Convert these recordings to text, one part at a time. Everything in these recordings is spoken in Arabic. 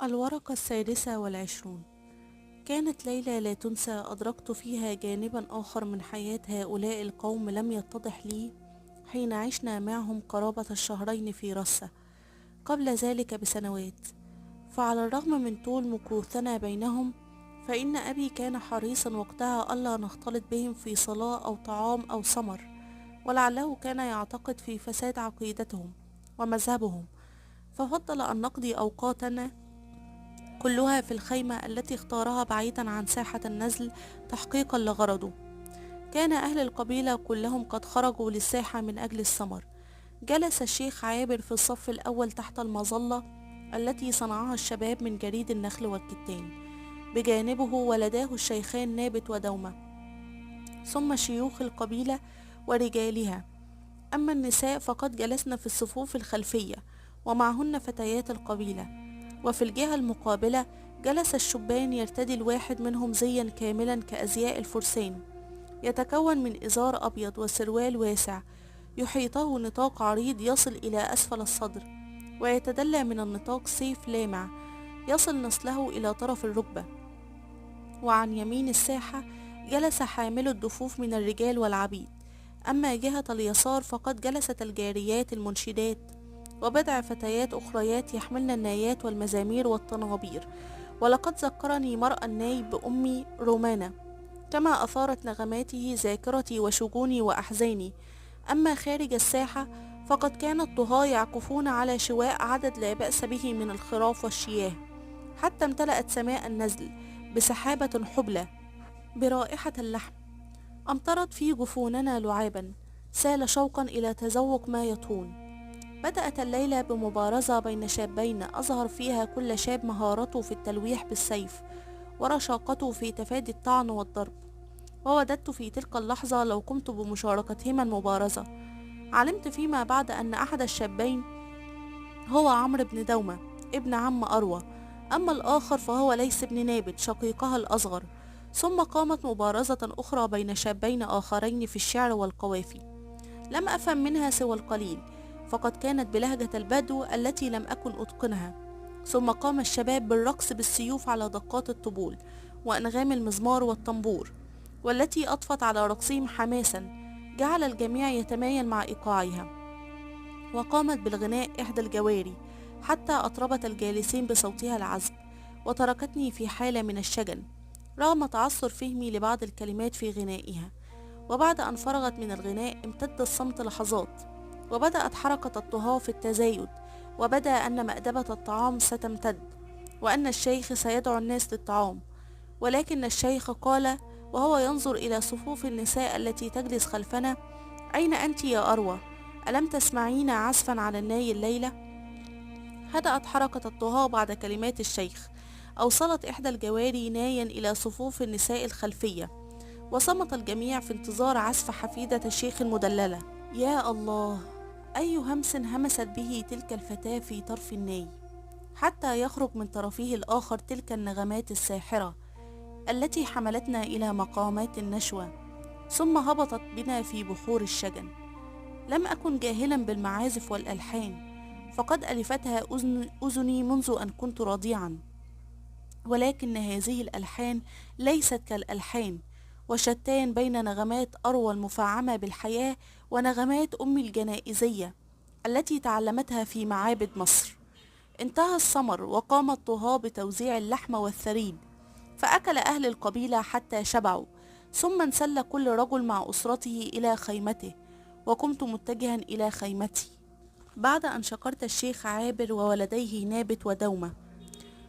الورقة 26. كانت ليلة لا تنسى أدركت فيها جانبا آخر من حياة هؤلاء القوم لم يتضح لي حين عشنا معهم قرابة الشهرين في رسة قبل ذلك بسنوات. فعلى الرغم من طول مكوثنا بينهم، فإن أبي كان حريصا وقتها ألا نختلط بهم في صلاة أو طعام أو سمر، ولعله كان يعتقد في فساد عقيدتهم ومذهبهم، ففضل أن نقضي أوقاتنا كلها في الخيمة التي اختارها بعيدا عن ساحة النزل تحقيقا لغرضه. كان أهل القبيلة كلهم قد خرجوا للساحة من أجل السمر. جلس الشيخ عابر في الصف الأول تحت المظلة التي صنعها الشباب من جريد النخل والكتان، بجانبه ولداه الشيخان نابت ودومة، ثم شيوخ القبيلة ورجالها. أما النساء فقد جلسن في الصفوف الخلفية ومعهن فتيات القبيلة. وفي الجهة المقابلة جلس الشبان يرتدي الواحد منهم زيا كاملا كأزياء الفرسان، يتكون من إزار أبيض وسروال واسع يحيطه نطاق عريض يصل إلى أسفل الصدر، ويتدلى من النطاق سيف لامع يصل نصله إلى طرف الركبة. وعن يمين الساحة جلس حامل الضفوف من الرجال والعبيد. أما جهة اليسار فقد جلست الجاريات المنشدات وبضع فتيات أخريات يحملن النايات والمزامير والطنابير. ولقد ذكرني مرأى الناي بأمي رومانا، كما أثارت نغماته ذاكرتي وشجوني وأحزاني. أما خارج الساحة فقد كان الطهاة يعكفون على شواء عدد لا بأس به من الخراف والشياه، حتى امتلأت سماء النزل بسحابة حبلى برائحة اللحم. أمطرت في جفوننا لعابا، سال شوقا إلى تذوق ما يطهون. بدأت الليلة بمبارزة بين شابين أظهر فيها كل شاب مهارته في التلويح بالسيف ورشاقته في تفادي الطعن والضرب. ووددت في تلك اللحظة لو قمت بمشاركتهما المبارزة. علمت فيما بعد أن أحد الشابين هو عمرو بن دومة ابن عم أروى، أما الآخر فهو ليس بن نابت شقيقها الأصغر. ثم قامت مبارزة أخرى بين شابين آخرين في الشعر والقوافي، لم أفهم منها سوى القليل، فقد كانت بلهجة البدو التي لم أكن أتقنها. ثم قام الشباب بالرقص بالسيوف على دقات الطبول وأنغام المزمار والطنبور، والتي أضفت على رقصهم حماسا جعل الجميع يتمايل مع إيقاعها. وقامت بالغناء إحدى الجواري حتى أطربت الجالسين بصوتها العذب، وتركتني في حالة من الشجن رغم تعثر فهمي لبعض الكلمات في غنائها. وبعد أن فرغت من الغناء امتد الصمت لحظات، وبدأت حركة الطهاة في التزايد، وبدا أن مأدبة الطعام ستمتد، وأن الشيخ سيدعو الناس للطعام. ولكن الشيخ قال وهو ينظر إلى صفوف النساء التي تجلس خلفنا: أين أنت يا أروى؟ ألم تسمعين عزفا على الناي الليلة؟ هدأت حركة الطهاة بعد كلمات الشيخ. أوصلت إحدى الجواري نايا إلى صفوف النساء الخلفية، وصمت الجميع في انتظار عزف حفيدة الشيخ المدللة. يا الله، أي همس همست به تلك الفتاة في طرف الناي، حتى يخرج من طرفه الآخر تلك النغمات الساحرة التي حملتنا إلى مقامات النشوة، ثم هبطت بنا في بحور الشجن. لم أكن جاهلا بالمعازف والألحان، فقد ألفتها أذني منذ أن كنت رضيعا، ولكن هذه الألحان ليست كالألحان، وشتان بين نغمات أروى المفعمة بالحياة ونغمات أمي الجنائزية التي تعلمتها في معابد مصر. انتهى السمر، وقام الطهاة بتوزيع اللحم والثريد، فأكل أهل القبيلة حتى شبعوا، ثم انسل كل رجل مع أسرته إلى خيمته، وقمت متجها إلى خيمتي بعد أن شكرت الشيخ عابر وولديه نابت ودومة.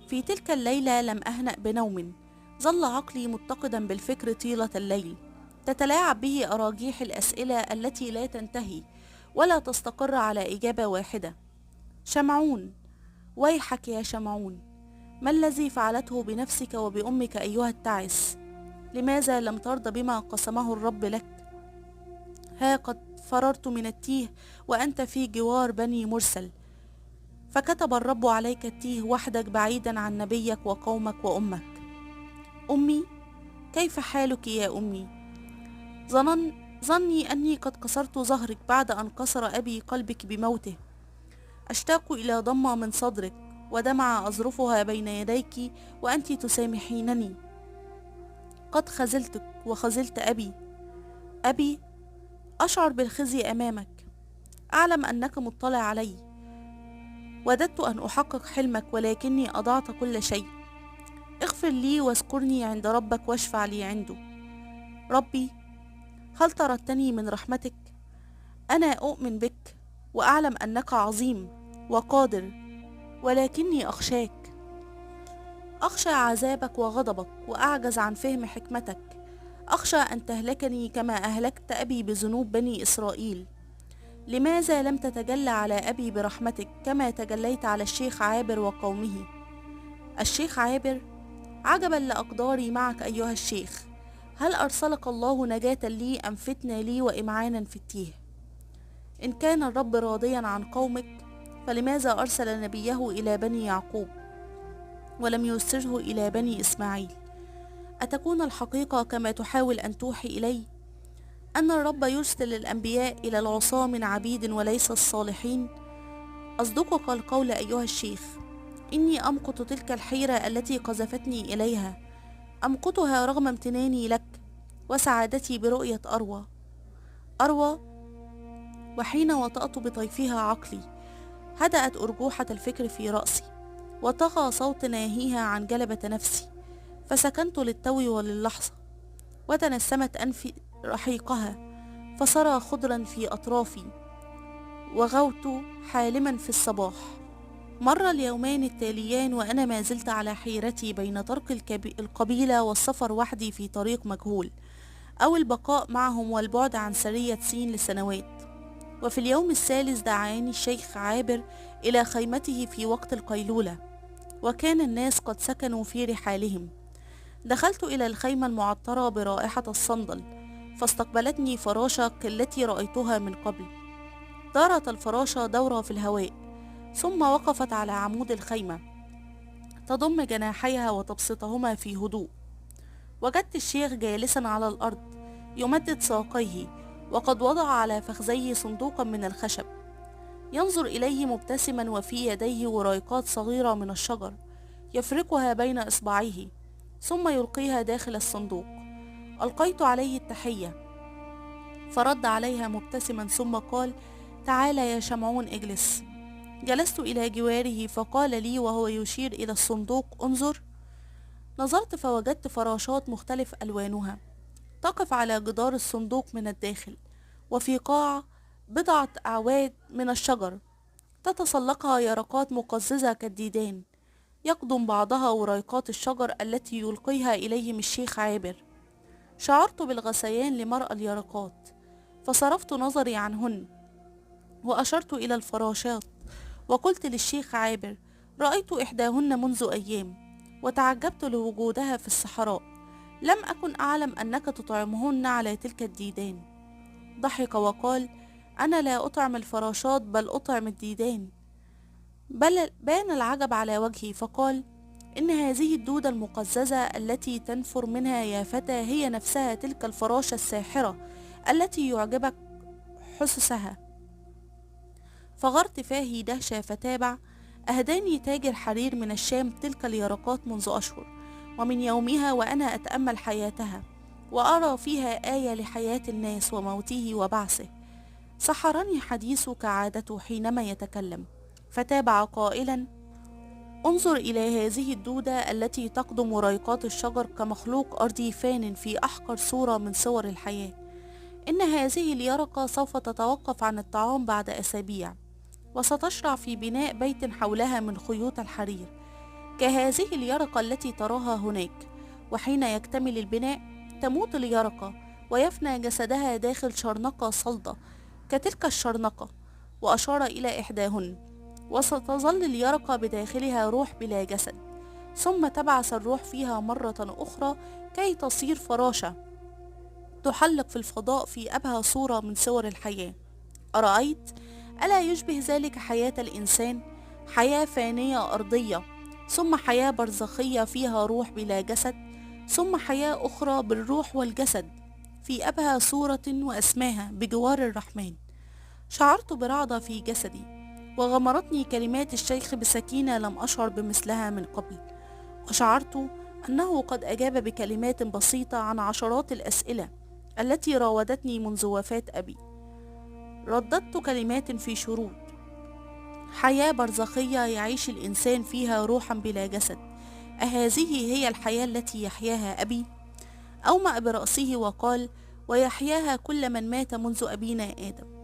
في تلك الليلة لم أهنأ بنوم، ظل عقلي متقدا بالفكر طيلة الليل، تتلاعب به أراجيح الأسئلة التي لا تنتهي ولا تستقر على إجابة واحدة. شمعون، ويحك يا شمعون، ما الذي فعلته بنفسك وبأمك أيها التعس؟ لماذا لم ترضى بما قسمه الرب لك؟ ها قد فررت من التيه وأنت في جوار بني مرسل، فكتب الرب عليك التيه وحدك بعيدا عن نبيك وقومك وأمك. أمي، كيف حالك يا أمي؟ ظني أني قد كسرت ظهرك بعد أن كسر أبي قلبك بموته. أشتاق إلى ضمة من صدرك ودمع أظرفها بين يديك وأنت تسامحينني. قد خذلتك وخذلت أبي. أبي، أشعر بالخزي أمامك. أعلم أنك مطلع علي. وددت أن أحقق حلمك ولكني أضعت كل شيء. اغفر لي واذكرني عند ربك واشفع لي عنده. ربي، هل طردتني من رحمتك؟ أنا أؤمن بك وأعلم أنك عظيم وقادر، ولكني أخشاك. أخشى عذابك وغضبك وأعجز عن فهم حكمتك. أخشى أن تهلكني كما أهلكت أبي بذنوب بني إسرائيل. لماذا لم تتجلى على أبي برحمتك كما تجليت على الشيخ عابر وقومه؟ الشيخ عابر، عجبا لأقداري معك أيها الشيخ. هل أرسلك الله نجاة لي أم فتنة لي وإمعانا في التيه؟ إن كان الرب راضيا عن قومك فلماذا أرسل نبيه إلى بني يعقوب ولم يرسله إلى بني إسماعيل؟ أتكون الحقيقة كما تحاول أن توحي إلي، أن الرب يرسل الأنبياء إلى العصاة من عبيد وليس الصالحين؟ أصدقك القول أيها الشيخ. إني أمقت تلك الحيرة التي قذفتني إليها، أمقتها رغم امتناني لك وسعادتي برؤية أروى. وحين وطأت بطيفها عقلي هدأت أرجوحة الفكر في رأسي، وطغى صوت ناهيها عن جلبة نفسي، فسكنت للتو وللحظة، وتنسمت أنفي رحيقها، فسرى خضرا في أطرافي، وغوت حالما في الصباح. مر اليومان التاليان وأنا ما زلت على حيرتي بين ترك القبيلة والسفر وحدي في طريق مجهول، أو البقاء معهم والبعد عن سرية سين لسنوات. وفي اليوم الثالث دعاني الشيخ عابر إلى خيمته في وقت القيلولة، وكان الناس قد سكنوا في رحالهم. دخلت إلى الخيمة المعطرة برائحة الصندل، فاستقبلتني فراشة كالتي رأيتها من قبل. دارت الفراشة دورة في الهواء، ثم وقفت على عمود الخيمة تضم جناحيها وتبسطهما في هدوء. وجدت الشيخ جالسا على الأرض يمدد ساقيه، وقد وضع على فخذيه صندوقا من الخشب، ينظر إليه مبتسما، وفي يديه وريقات صغيرة من الشجر يفركها بين إصبعيه ثم يلقيها داخل الصندوق. ألقيت عليه التحية فرد عليها مبتسما، ثم قال: تعال يا شمعون اجلس. جلست إلى جواره فقال لي وهو يشير إلى الصندوق: انظر. نظرت فوجدت فراشات مختلف ألوانها تقف على جدار الصندوق من الداخل، وفي قاع بضعة أعواد من الشجر تتسلقها يرقات مقززة كالديدان، يقضم بعضها وريقات الشجر التي يلقيها إليهم الشيخ عابر. شعرت بالغثيان لمرأى اليرقات، فصرفت نظري عنهن وأشرت إلى الفراشات وقلت للشيخ عابر: رأيت إحداهن منذ أيام وتعجبت لوجودها في الصحراء، لم أكن أعلم أنك تطعمهن على تلك الديدان. ضحك وقال: أنا لا أطعم الفراشات بل أطعم الديدان. بل بان العجب على وجهي، فقال: إن هذه الدودة المقززة التي تنفر منها يا فتى هي نفسها تلك الفراشة الساحرة التي يعجبك حسسها. فغرت فاهي دهشة فتابع: أهداني تاجر حرير من الشام تلك اليرقات منذ أشهر، ومن يومها وأنا أتأمل حياتها وأرى فيها آية لحياة الناس وموته وبعثه. سحرني حديثه كعادته حينما يتكلم، فتابع قائلا: انظر إلى هذه الدودة التي تقضم ريقات الشجر كمخلوق أرضي فان في أحقر صورة من صور الحياة. إن هذه اليرقة سوف تتوقف عن الطعام بعد أسابيع، وستشرع في بناء بيت حولها من خيوط الحرير كهذه اليرقة التي تراها هناك. وحين يكتمل البناء تموت اليرقة ويفنى جسدها داخل شرنقة صلدة كتلك الشرنقة، وأشار إلى إحداهن، وستظل اليرقة بداخلها روح بلا جسد، ثم تبعث الروح فيها مرة أخرى كي تصير فراشة تحلق في الفضاء في أبهى صورة من صور الحياة. أرأيت؟ ألا يشبه ذلك حياة الإنسان؟ حياة فانية أرضية، ثم حياة برزخية فيها روح بلا جسد، ثم حياة أخرى بالروح والجسد في أبهى صورة وأسماها بجوار الرحمن. شعرت برعدة في جسدي، وغمرتني كلمات الشيخ بسكينة لم أشعر بمثلها من قبل، وشعرت أنه قد أجاب بكلمات بسيطة عن عشرات الأسئلة التي راودتني منذ وفاة أبي. رددت كلمات في شروط: حياة برزخية يعيش الإنسان فيها روحا بلا جسد، أهذه هي الحياة التي يحياها أبي؟ أومأ برأسه وقال: ويحياها كل من مات منذ أبينا آدم.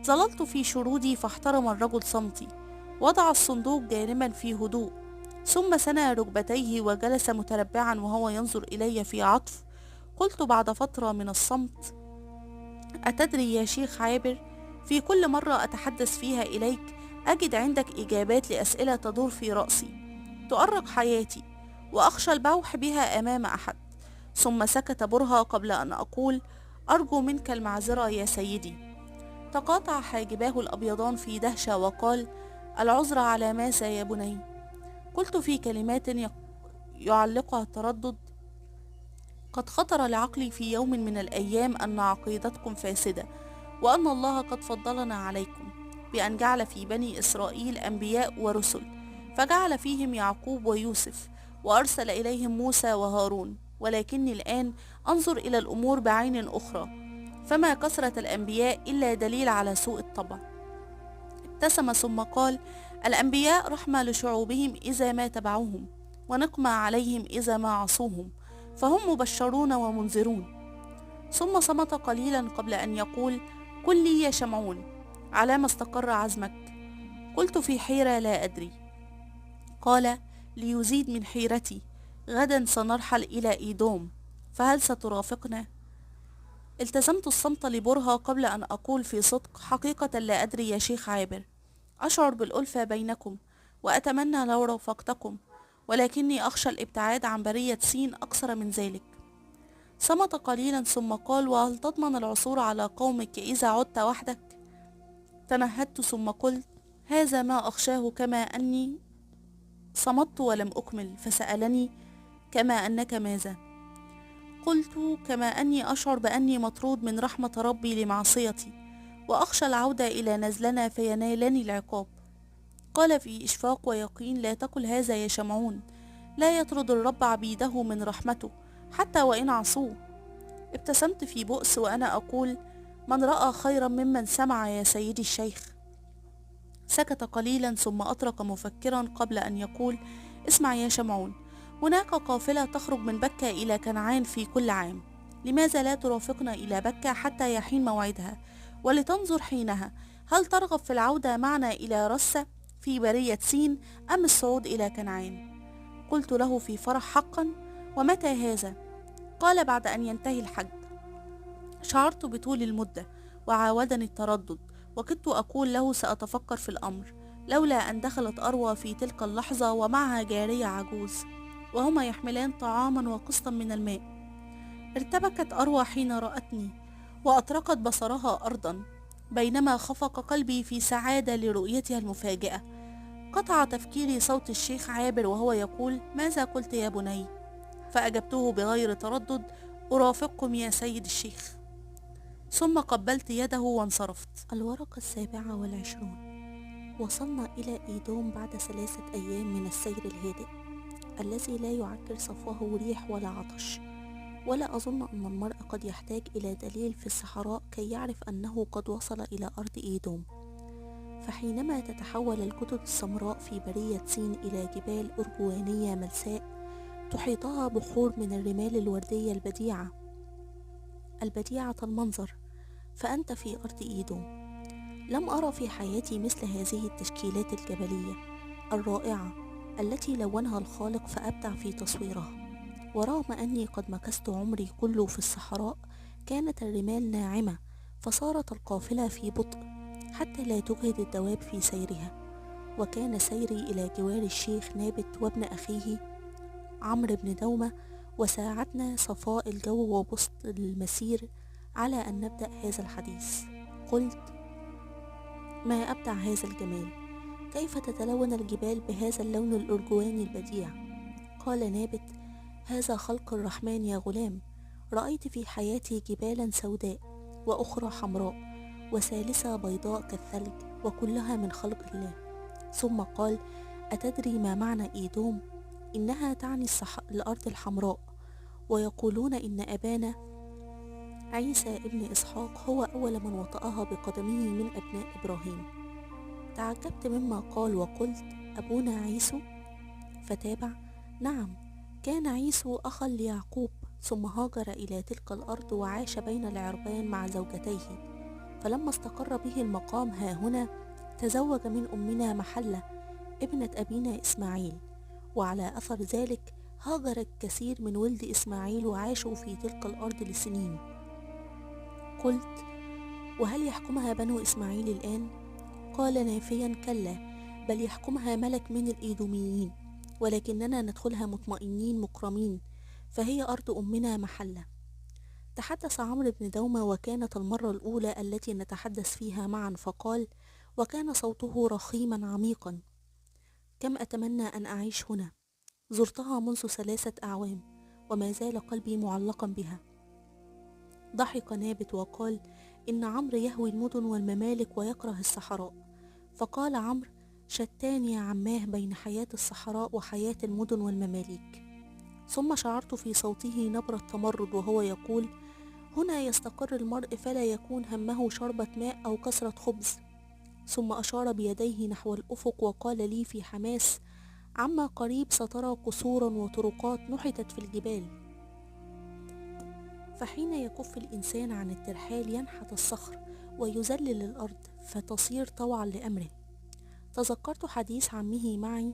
ظللت في شرودي، فاحترم الرجل صمتي، وضع الصندوق جانبا في هدوء، ثم سنى ركبتيه وجلس متربعا وهو ينظر إلي في عطف. قلت بعد فترة من الصمت: أتدري يا شيخ عابر، في كل مرة أتحدث فيها إليك أجد عندك إجابات لأسئلة تدور في رأسي، تؤرق حياتي، وأخشى البوح بها أمام أحد. ثم سكت برهة قبل أن أقول: أرجو منك المعذرة يا سيدي. تقاطع حاجباه الأبيضان في دهشة وقال: العذر على ماذا يا بني؟ قلت في كلمات يعلقها التردد: قد خطر لعقلي في يوم من الأيام أن عقيدتكم فاسدة، وأن الله قد فضلنا عليكم بأن جعل في بني إسرائيل أنبياء ورسل، فجعل فيهم يعقوب ويوسف، وأرسل إليهم موسى وهارون، ولكني الآن أنظر إلى الأمور بعين أخرى، فما كثرة الأنبياء إلا دليل على سوء الطبع. ابتسم ثم قال: الأنبياء رحمة لشعوبهم إذا ما تبعوهم، ونقمة عليهم إذا ما عصوهم، فهم مبشرون ومنذرون. ثم صمت قليلا قبل أن يقول: قل لي يا شمعون، على ما استقر عزمك؟ قلت في حيرة لا أدري. قال: ليزيد من حيرتي، غدا سنرحل إلى إيدوم، فهل سترافقنا؟ التزمت الصمت لبرهة قبل أن أقول في صدق: حقيقة لا أدري يا شيخ عابر، أشعر بالألفة بينكم وأتمنى لو رافقتكم، ولكني أخشى الابتعاد عن برية سين أكثر من ذلك. صمت قليلا ثم قال: وهل تضمن العثور على قومك إذا عدت وحدك؟ تنهدت ثم قلت: هذا ما أخشاه. كما أني صمت ولم أكمل، فسألني: كما أنك ماذا؟ قلت: كما أني أشعر بأني مطرود من رحمة ربي لمعصيتي، وأخشى العودة إلى نزلنا فينالني العقاب. قال في إشفاق ويقين: لا تقل هذا يا شمعون، لا يطرد الرب عبيده من رحمته حتى وإن عصوه. ابتسمت في بؤس وأنا أقول: من رأى خيرا ممن سمع يا سيدي الشيخ. سكت قليلا ثم أطرق مفكرا قبل أن يقول: اسمع يا شمعون، هناك قافلة تخرج من بكة إلى كنعان في كل عام، لماذا لا ترافقنا إلى بكة حتى يحين موعدها، ولتنظر حينها هل ترغب في العودة معنا إلى رسة في برية سين أم الصعود إلى كنعان؟ قلت له في فرح: حقا؟ ومتى هذا؟ قال: بعد أن ينتهي الحج. شعرت بطول المدة وعاودني التردد، وكدت أقول له سأتفكر في الأمر، لولا أن دخلت أروى في تلك اللحظة ومعها جارية عجوز، وهما يحملان طعاما وقسطا من الماء. ارتبكت أروى حين رأتني وأطرقت بصرها أرضا، بينما خفق قلبي في سعادة لرؤيتها المفاجئة. قطع تفكيري صوت الشيخ عابر وهو يقول: ماذا قلت يا بني؟ فأجبته بغير تردد: أرافقكم يا سيد الشيخ. ثم قبلت يده وانصرفت. الورقة 27. وصلنا إلى إيدوم بعد 3 أيام من السير الهادئ الذي لا يعكر صفوه ريح ولا عطش، ولا أظن أن المرء قد يحتاج إلى دليل في الصحراء كي يعرف أنه قد وصل إلى أرض إيدوم. فحينما تتحول الكتل السمراء في برية سين إلى جبال أرجوانية ملساء تحيطها بحور من الرمال الوردية البديعة المنظر، فأنت في أرض إيدوم. لم أرى في حياتي مثل هذه التشكيلات الجبلية الرائعة التي لونها الخالق فأبدع في تصويرها. ورغم أني قد مكثت عمري كله في الصحراء، كانت الرمال ناعمة، فصارت القافلة في بطء حتى لا تجهد الدواب في سيرها. وكان سيري إلى جوار الشيخ نابت وابن أخيه عمرو بن دومة، وساعدنا صفاء الجو وبسط المسير على أن نبدأ هذا الحديث. قلت: ما أبدع هذا الجمال، كيف تتلون الجبال بهذا اللون الأرجواني البديع؟ قال نابت: هذا خلق الرحمن يا غلام، رأيت في حياتي جبالا سوداء، وأخرى حمراء، وثالثة بيضاء كالثلج، وكلها من خلق الله. ثم قال: أتدري ما معنى إيدوم؟ إنها تعني الأرض الحمراء، ويقولون إن أبانا عيسى ابن إسحاق هو أول من وطأها بقدمه من أبناء إبراهيم. تعجبت مما قال وقلت: أبونا عيسو؟ فتابع: نعم، كان عيسو أخا ليعقوب، ثم هاجر إلى تلك الأرض وعاش بين العربان مع زوجتيه، فلما استقر به المقام هاهنا تزوج من أمنا محلة ابنة أبينا إسماعيل، وعلى أثر ذلك هاجر الكثير من ولد إسماعيل وعاشوا في تلك الأرض لسنين. قلت: وهل يحكمها بنو إسماعيل الآن؟ قال نافيا: كلا، بل يحكمها ملك من الإيدوميين، ولكننا ندخلها مطمئنين مكرمين، فهي أرض أمنا محلة. تحدث عمرو بن دومة، وكانت المرة الأولى التي نتحدث فيها معا، فقال، وكان صوته رخيما عميقا: كم أتمنى أن أعيش هنا، زرتها منذ 3 أعوام وما زال قلبي معلقا بها. ضحك نابت وقال: إن عمرو يهوي المدن والممالك ويكره الصحراء. فقال عمرو: شتان يا عماه بين حياة الصحراء وحياة المدن والمماليك. ثم شعرت في صوته نبرة تمرد وهو يقول: هنا يستقر المرء فلا يكون همه شربة ماء أو كسرة خبز. ثم أشار بيديه نحو الأفق وقال لي في حماس: عما قريب سترى قصورا وطرقات نحتت في الجبال. فحين يكف الإنسان عن الترحال ينحت الصخر ويذلل الأرض فتصير طوعا لأمره. تذكرت حديث عمه معي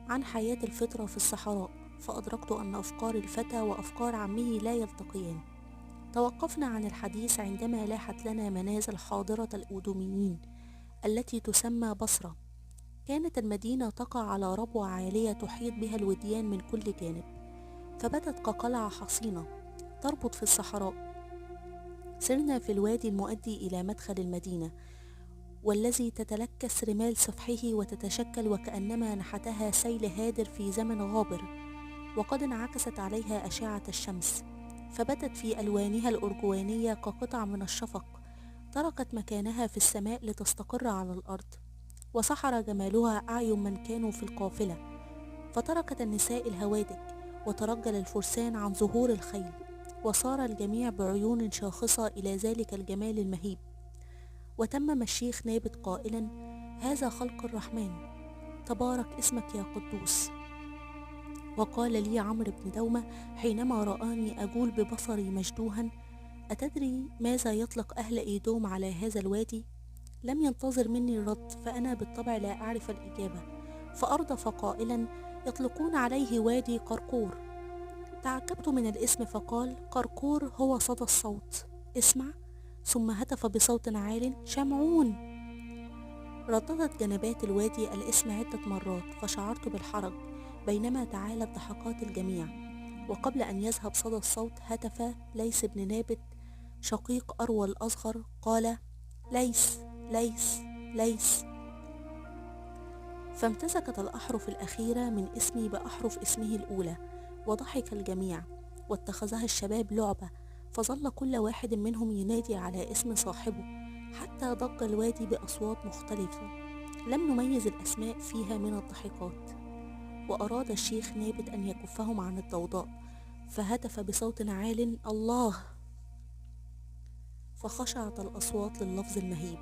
عن حياة الفطرة في الصحراء، فأدركت أن أفكار الفتى وأفكار عمه لا يلتقيان. توقفنا عن الحديث عندما لاحت لنا منازل حاضرة الأودوميين التي تسمى بصرة. كانت المدينة تقع على ربوة عالية تحيط بها الوديان من كل جانب، فبدت كقلعة حصينة تربط في الصحراء. سرنا في الوادي المؤدي إلى مدخل المدينة، والذي تتلكس رمال سفحه وتتشكل وكأنما نحتها سيل هادر في زمن غابر، وقد انعكست عليها أشعة الشمس، فبدت في ألوانها الأرجوانية كقطع من الشفق تركت مكانها في السماء لتستقر على الأرض. وسحر جمالها أعين من كانوا في القافلة، فتركت النساء الهوادج وترجل الفرسان عن ظهور الخيل، وصار الجميع بعيون شاخصة إلى ذلك الجمال المهيب. وتمم الشيخ نابت قائلا: هذا خلق الرحمن، تبارك اسمك يا قدوس. وقال لي عمرو بن دومة حينما رآني أجول ببصري مشدوها: أتدري ماذا يطلق أهل إيدوم على هذا الوادي؟ لم ينتظر مني الرد، فأنا بالطبع لا أعرف الإجابة، فأردف قائلا: يطلقون عليه وادي قرقور. تعجبت من الاسم، فقال: قرقور هو صدى الصوت، اسمع. ثم هتف بصوت عال: شمعون. رددت جنبات الوادي الاسم عدة مرات، فشعرت بالحرج بينما تعالت ضحكات الجميع. وقبل أن يذهب صدى الصوت هتف ليس بن نابت شقيق أروى الأصغر، قال: ليس ليس ليس. فامتزجت الأحرف الأخيرة من اسمي بأحرف اسمه الأولى، وضحك الجميع واتخذها الشباب لعبة، فظل كل واحد منهم ينادي على اسم صاحبه حتى ضج الوادي بأصوات مختلفة لم نميز الأسماء فيها من الضحكات. وأراد الشيخ نابت أن يكفهم عن الضوضاء، فهتف بصوت عال: الله. فخشعت الأصوات لللفظ المهيب،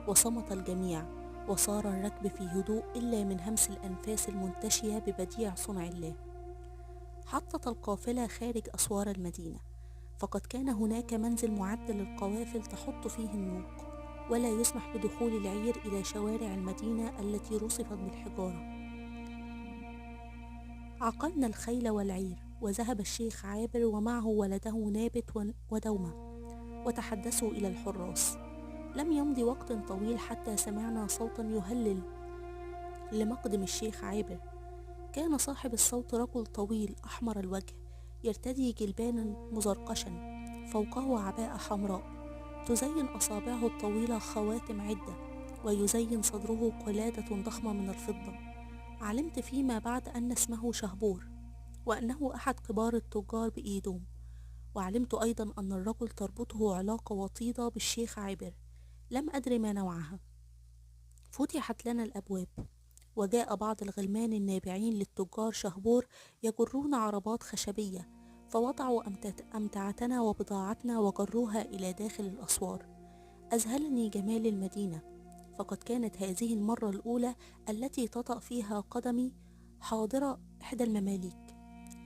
وصمت الجميع، وصار الركب في هدوء إلا من همس الأنفاس المنتشية ببديع صنع الله. حطت القافلة خارج أسوار المدينة، فقد كان هناك منزل معد للقوافل تحط فيه النوق، ولا يسمح بدخول العير إلى شوارع المدينة التي رصفت بالحجارة. عقلنا الخيل والعير، وذهب الشيخ عابر ومعه ولده نابت ودومة، وتحدثوا إلى الحراس. لم يمضي وقت طويل حتى سمعنا صوتا يهلل لمقدم الشيخ عابر. كان صاحب الصوت رجل طويل أحمر الوجه، يرتدي جلبانا مزرقشا، فوقه عباءة حمراء تزين أصابعه الطويلة خواتم عدة، ويزين صدره قلادة ضخمة من الفضة. علمت فيما بعد أن اسمه شهبور، وأنه أحد كبار التجار بإيدوم. وعلمت أيضا أن الرجل تربطه علاقة وطيدة بالشيخ عابر، لم أدر ما نوعها. فتحت لنا الأبواب، وجاء بعض الغلمان النابعين للتجار شهبور يجرون عربات خشبية، فوضعوا أمتعتنا وبضاعتنا وجروها إلى داخل الأسوار. أذهلني جمال المدينة، فقد كانت هذه المرة الأولى التي تطأ فيها قدمي حاضرة إحدى المماليك.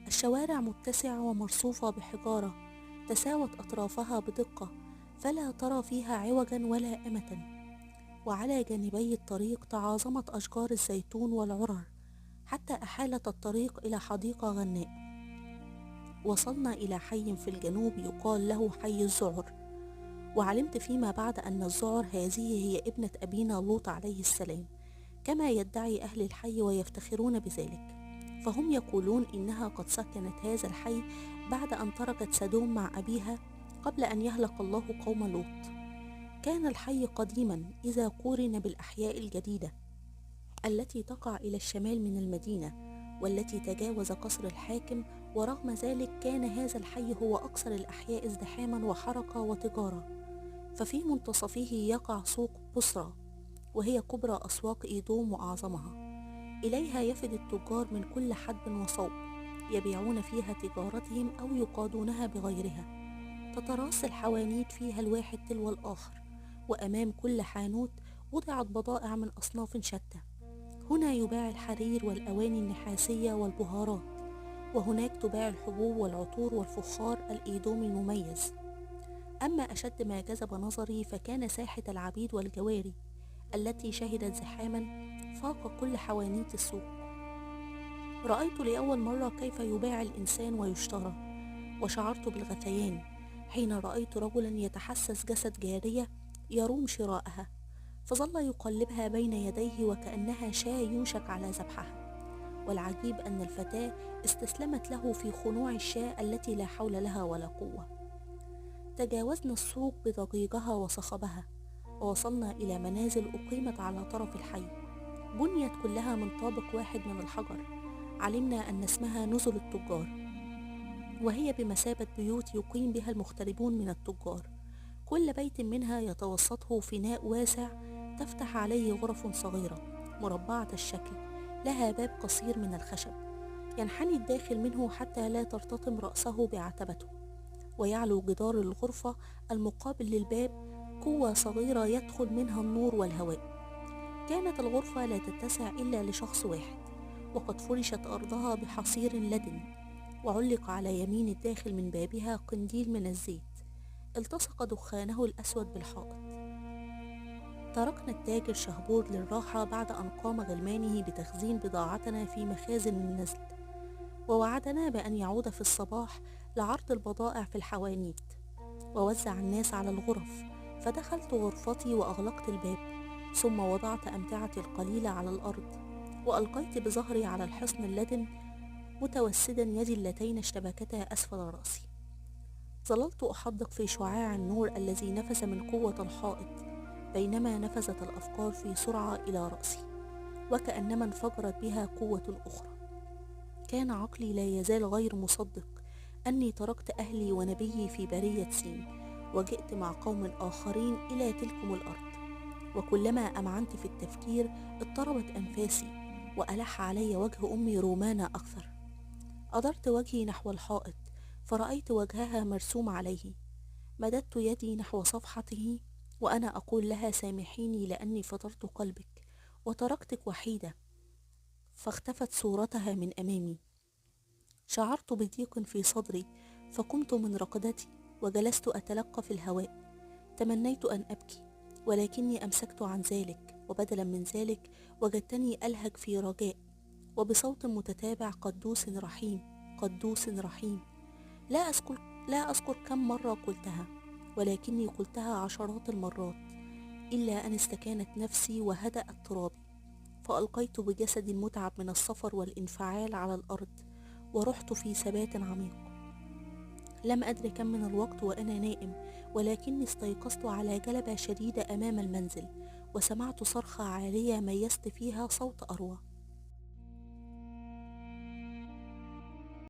الشوارع متسعة ومرصوفة بحجارة تساوت أطرافها بدقة، فلا ترى فيها عوجا ولا أمة، وعلى جانبي الطريق تعاظمت أشجار الزيتون والعرر حتى أحالت الطريق إلى حديقة غناء. وصلنا إلى حي في الجنوب يقال له حي الذعر، وعلمت فيما بعد أن الذعر هذه هي ابنة أبينا لوط عليه السلام، كما يدعي أهل الحي ويفتخرون بذلك، فهم يقولون إنها قد سكنت هذا الحي بعد أن تركت سدوم مع أبيها قبل أن يهلك الله قوم لوط. كان الحي قديما إذا قورن بالأحياء الجديدة التي تقع إلى الشمال من المدينة والتي تجاوز قصر الحاكم، ورغم ذلك كان هذا الحي هو أكثر الأحياء ازدحاما وحركة وتجارة. ففي منتصفه يقع سوق بصرى، وهي كبرى أسواق إيدوم وأعظمها، إليها يفد التجار من كل حدب وصوب يبيعون فيها تجارتهم أو يقادونها بغيرها. تتراص الحوانيت فيها الواحد تلو الآخر، وأمام كل حانوت وضعت بضائع من أصناف شتى. هنا يباع الحرير والأواني النحاسية والبهارات، وهناك تباع الحبوب والعطور والفخار الإيدومي المميز. أما أشد ما جذب نظري فكان ساحة العبيد والجواري التي شهدت زحاما فاق كل حوانيت السوق. رأيت لأول مرة كيف يباع الإنسان ويشترى، وشعرت بالغثيان حين رأيت رجلا يتحسس جسد جارية يروم شراءها، فظل يقلبها بين يديه وكأنها شاة يوشك على ذبحها. والعجيب أن الفتاة استسلمت له في خنوع الشاة التي لا حول لها ولا قوة. تجاوزنا السوق بضجيجها وصخبها، ووصلنا إلى منازل أقيمت على طرف الحي، بنيت كلها من طابق واحد من الحجر. علمنا أن اسمها نزل التجار، وهي بمثابة بيوت يقيم بها المغتربون من التجار. كل بيت منها يتوسطه فناء واسع تفتح عليه غرف صغيرة مربعة الشكل، لها باب قصير من الخشب ينحني الداخل منه حتى لا ترتطم رأسه بعتبته، ويعلو جدار الغرفة المقابل للباب قوة صغيرة يدخل منها النور والهواء. كانت الغرفة لا تتسع إلا لشخص واحد، وقد فرشت أرضها بحصير لدن، وعلق على يمين الداخل من بابها قنديل من الزيت التصق دخانه الأسود بالحائط. تركنا التاجر شهبور للراحة بعد أن قام غلمانه بتخزين بضاعتنا في مخازن النزل، ووعدنا بأن يعود في الصباح لعرض البضائع في الحوانيت ووزع الناس على الغرف. فدخلت غرفتي وأغلقت الباب، ثم وضعت أمتعتي القليلة على الأرض، وألقيت بظهري على الحصن اللدن متوسدا يدي اللتين اشتبكتا أسفل رأسي. ظللت أحدق في شعاع النور الذي نفذ من قوة الحائط، بينما نفذت الأفكار في سرعة إلى رأسي وكأنما انفجرت بها قوة أخرى. كان عقلي لا يزال غير مصدق أني تركت أهلي ونبيي في برية سين، وجئت مع قوم آخرين إلى تلكم الأرض. وكلما أمعنت في التفكير اضطربت أنفاسي، وألح علي وجه أمي رومانة أكثر. أدرت وجهي نحو الحائط فرأيت وجهها مرسوم عليه. مددت يدي نحو صفحته وأنا أقول لها سامحيني لأني فطرت قلبك وتركتك وحيدة، فاختفت صورتها من أمامي. شعرت بضيق في صدري فقمت من رقدتي وجلست أتلقى في الهواء. تمنيت أن أبكي ولكني أمسكت عن ذلك، وبدلا من ذلك وجدتني ألهج في رجاء وبصوت متتابع: قدوس رحيم، قدوس رحيم. لا أذكر كم مرة قلتها، ولكني قلتها عشرات المرات، إلا أن استكانت نفسي وهدأ اضطرابي، فألقيت بجسدي المتعب من السفر والانفعال على الأرض ورحت في ثبات عميق. لم أدر كم من الوقت وأنا نائم، ولكني استيقظت على جلبة شديدة أمام المنزل، وسمعت صرخة عالية ميزت فيها صوت أروى.